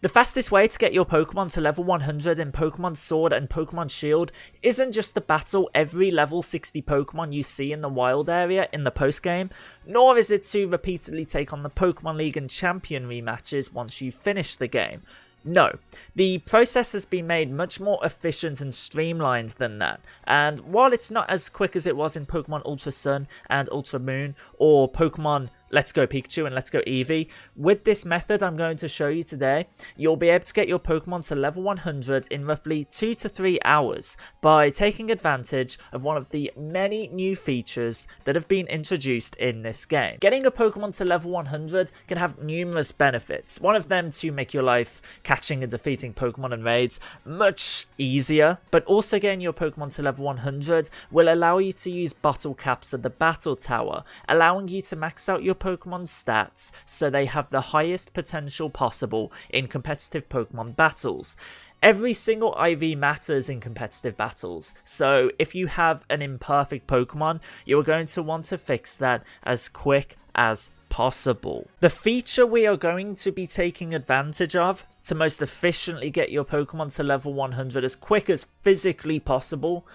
The fastest way to get your Pokemon to level 100 in Pokemon Sword and Pokemon Shield isn't just to battle every level 60 Pokemon you see in the wild area in the post-game, nor is it to repeatedly take on the Pokemon League and Champion rematches once you finish the game. No, the process has been made much more efficient and streamlined than that, and while it's not as quick as it was in Pokemon Ultra Sun and Ultra Moon, or Pokemon Let's Go Pikachu and Let's Go Eevee, with this method I'm going to show you today, you'll be able to get your Pokemon to level 100 in roughly 2 to 3 hours by taking advantage of one of the many new features that have been introduced in this game. Getting a Pokemon to level 100 can have numerous benefits, one of them to make your life catching and defeating Pokemon and raids much easier, but also getting your Pokemon to level 100 will allow you to use bottle caps at the battle tower, allowing you to max out your Pokemon's stats so they have the highest potential possible in competitive Pokemon battles. Every single IV matters in competitive battles, so if you have an imperfect Pokemon, you're going to want to fix that as quick as possible. The feature we are going to be taking advantage of to most efficiently get your Pokemon to level 100 as quick as physically possible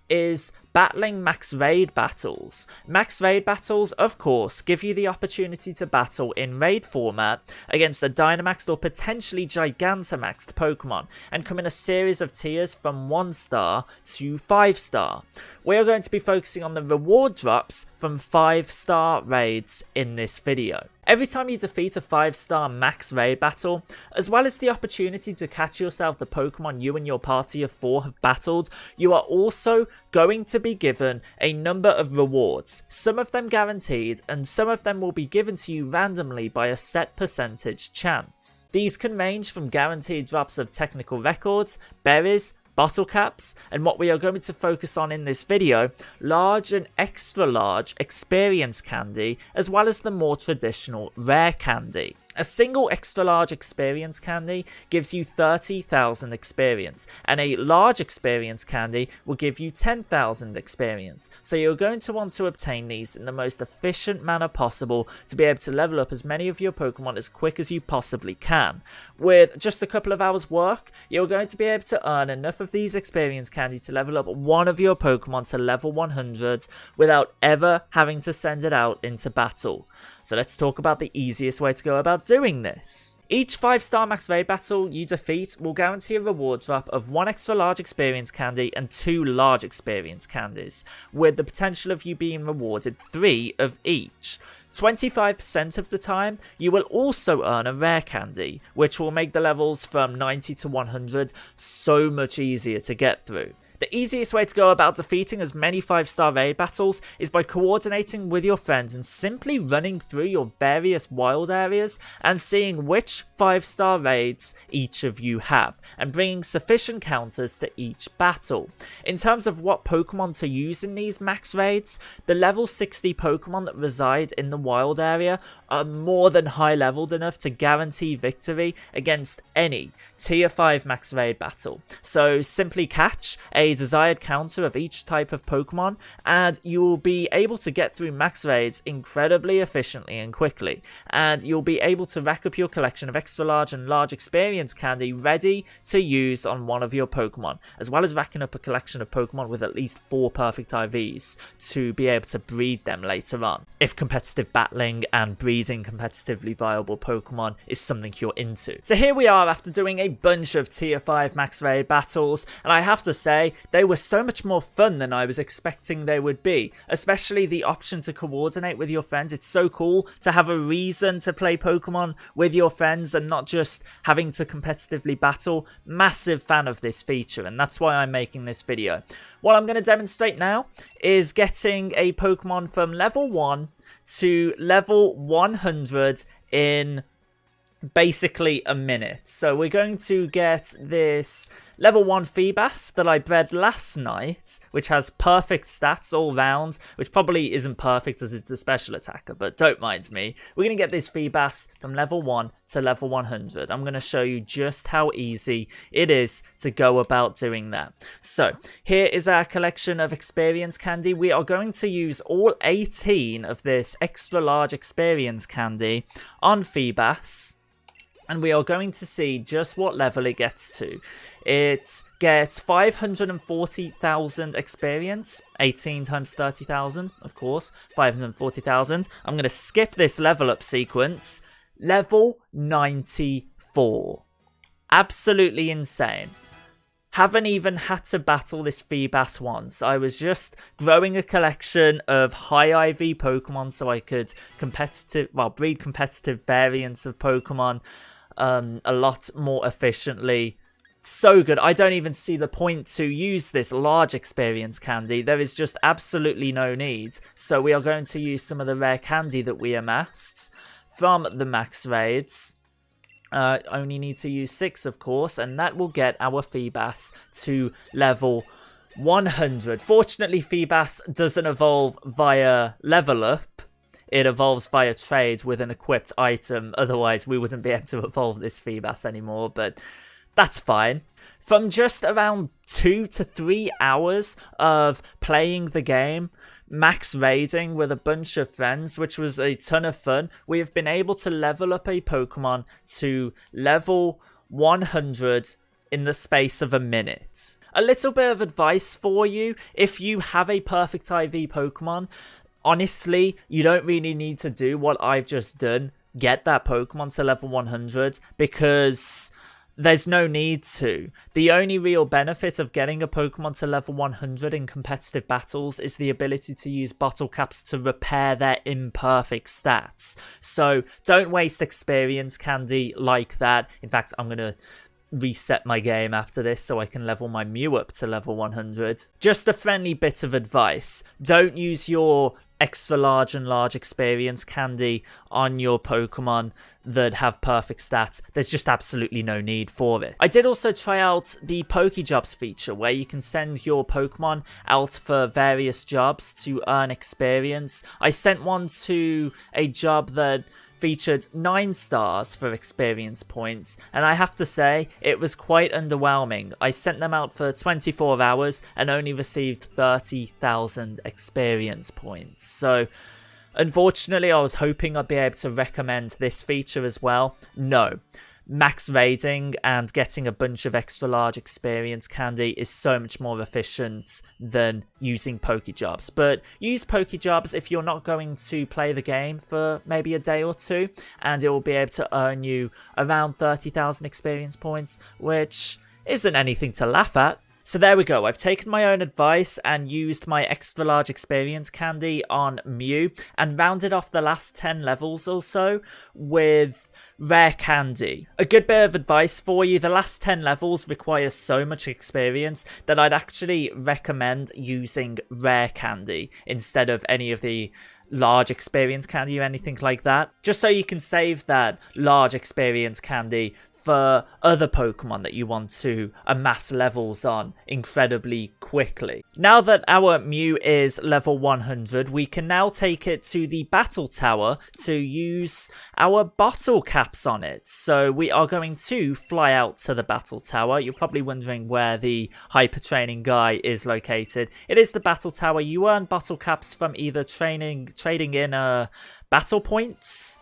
is battling max raid battles. Max raid battles, of course, give you the opportunity to battle in raid format against a Dynamaxed or potentially Gigantamaxed Pokemon, and come in a series of tiers from 1 star to 5 star. We are going to be focusing on the reward drops from 5-star raids in this video. Every time you defeat a 5-star max raid battle, as well as the opportunity to catch yourself the Pokemon you and your party of 4 have battled, you are also going to be given a number of rewards, some of them guaranteed and some of them will be given to you randomly by a set percentage chance. These can range from guaranteed drops of technical records, berries, bottle caps, and what we are going to focus on in this video, large and extra large experience candy, as well as the more traditional rare candy. A single extra large experience candy gives you 30,000 experience, and a large experience candy will give you 10,000 experience. So you're going to want to obtain these in the most efficient manner possible to be able to level up as many of your Pokemon as quick as you possibly can. With just a couple of hours work, you're going to be able to earn enough of these experience candy to level up one of your Pokemon to level 100 without ever having to send it out into battle. So let's talk about the easiest way to go about doing this. Each 5-star max raid battle you defeat will guarantee a reward drop of 1 extra large experience candy and 2 large experience candies, with the potential of you being rewarded 3 of each. 25% of the time, you will also earn a rare candy, which will make the levels from 90 to 100 so much easier to get through. The easiest way to go about defeating as many 5-star raid battles is by coordinating with your friends and simply running through your various wild areas and seeing which 5-star raids each of you have, and bringing sufficient counters to each battle. In terms of what Pokemon to use in these max raids, the level 60 Pokemon that reside in the wild area are more than high leveled enough to guarantee victory against any tier 5 max raid battle. So simply catch a desired counter of each type of Pokemon and you will be able to get through max raids incredibly efficiently and quickly, and you'll be able to rack up your collection of extra large and large experience candy ready to use on one of your Pokemon, as well as racking up a collection of Pokemon with at least 4 perfect IVs to be able to breed them later on, if competitive battling and breeding competitively viable Pokemon is something you're into. So here we are after doing a bunch of tier 5 max raid battles, and I have to say they were so much more fun than I was expecting they would be, especially the option to coordinate with your friends. It's so cool to have a reason to play Pokemon with your friends and not just having to competitively battle. Massive fan of this feature, and that's why I'm making this video. What I'm going to demonstrate now is getting a Pokemon from level 1 to level 100 in basically a minute. So we're going to get this level 1 Feebas that I bred last night, which has perfect stats all round, which probably isn't perfect as it's a special attacker, but don't mind me. We're going to get this Feebas from level 1 to level 100. I'm going to show you just how easy it is to go about doing that. So here is our collection of experience candy. We are going to use all 18 of this extra large experience candy on Feebas. And we are going to see just what level it gets to. It gets 540,000 experience, 18 times 30,000, of course, 540,000. I'm going to skip this level up sequence. Level 94. Absolutely insane. Haven't even had to battle this Feebas once. I was just growing a collection of high IV Pokemon so I could breed competitive variants of Pokemon a lot more efficiently. So good. I don't even see the point to use this large experience candy. There is just absolutely no need. So we are going to use some of the rare candy that we amassed from the max raids. Only need to use 6, of course, and that will get our Feebas to level 100. Fortunately, Feebas doesn't evolve via level up. It evolves via trade with an equipped item. Otherwise, we wouldn't be able to evolve this Feebas anymore, but that's fine. From just around 2 to 3 hours of playing the game, max raiding with a bunch of friends, which was a ton of fun, we have been able to level up a Pokemon to level 100 in the space of a minute. A little bit of advice for you: if you have a perfect IV Pokemon, honestly, you don't really need to do what I've just done, get that Pokemon to level 100, because there's no need to. The only real benefit of getting a Pokemon to level 100 in competitive battles is the ability to use bottle caps to repair their imperfect stats. So don't waste experience candy like that. In fact, I'm going to reset my game after this so I can level my Mew up to level 100. Just a friendly bit of advice: don't use your extra large and large experience candy on your Pokemon that have perfect stats. There's just absolutely no need for it. I did also try out the Pokejobs feature, where you can send your Pokemon out for various jobs to earn experience. I sent one to a job that featured 9 stars for experience points, and I have to say it was quite underwhelming. I sent them out for 24 hours and only received 30,000 experience points. So unfortunately, I was hoping I'd be able to recommend this feature as well. No. Max raiding and getting a bunch of extra large experience candy is so much more efficient than using Pokejobs. But use Pokejobs if you're not going to play the game for maybe a day or two, and it will be able to earn you around 30,000 experience points, which isn't anything to laugh at. So there we go, I've taken my own advice and used my extra large experience candy on Mew and rounded off the last 10 levels or so with rare candy. A good bit of advice for you: the last 10 levels require so much experience that I'd actually recommend using rare candy instead of any of the large experience candy or anything like that, just so you can save that large experience candy for other Pokemon that you want to amass levels on incredibly quickly. Now that our Mew is level 100, we can now take it to the Battle Tower to use our bottle caps on it. So we are going to fly out to the Battle Tower. You're probably wondering where the Hyper Training guy is located. It is the Battle Tower. You earn bottle caps from either trading in battle points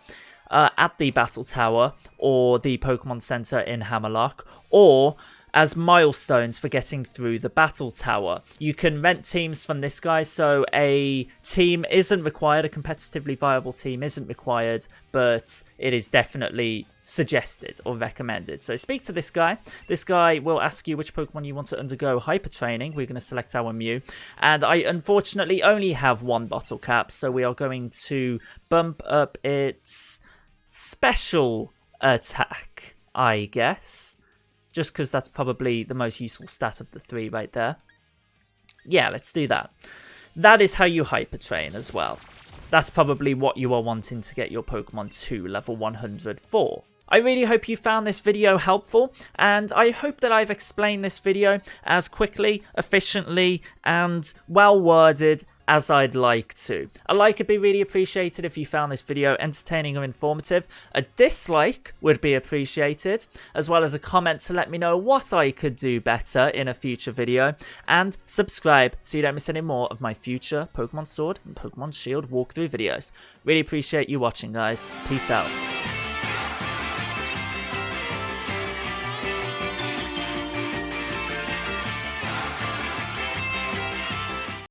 at the Battle Tower or the Pokemon Center in Hammerlock, or as milestones for getting through the Battle Tower. You can rent teams from this guy, so a team isn't required, a competitively viable team isn't required, but it is definitely suggested or recommended. So speak to this guy. This guy will ask you which Pokemon you want to undergo hyper training. We're going to select our Mew, and I unfortunately only have 1 bottle cap, so we are going to bump up its special attack, I guess, just because that's probably the most useful stat of the 3 right there. Yeah, let's do that. That is how you hyper train as well. That's probably what you are wanting to get your Pokemon to level 100 for. I really hope you found this video helpful, and I hope that I've explained this video as quickly, efficiently, and well worded as I'd like to. A like would be really appreciated if you found this video entertaining or informative. A dislike would be appreciated, as well as a comment to let me know what I could do better in a future video. And subscribe so you don't miss any more of my future Pokemon Sword and Pokemon Shield walkthrough videos. Really appreciate you watching, guys. Peace out.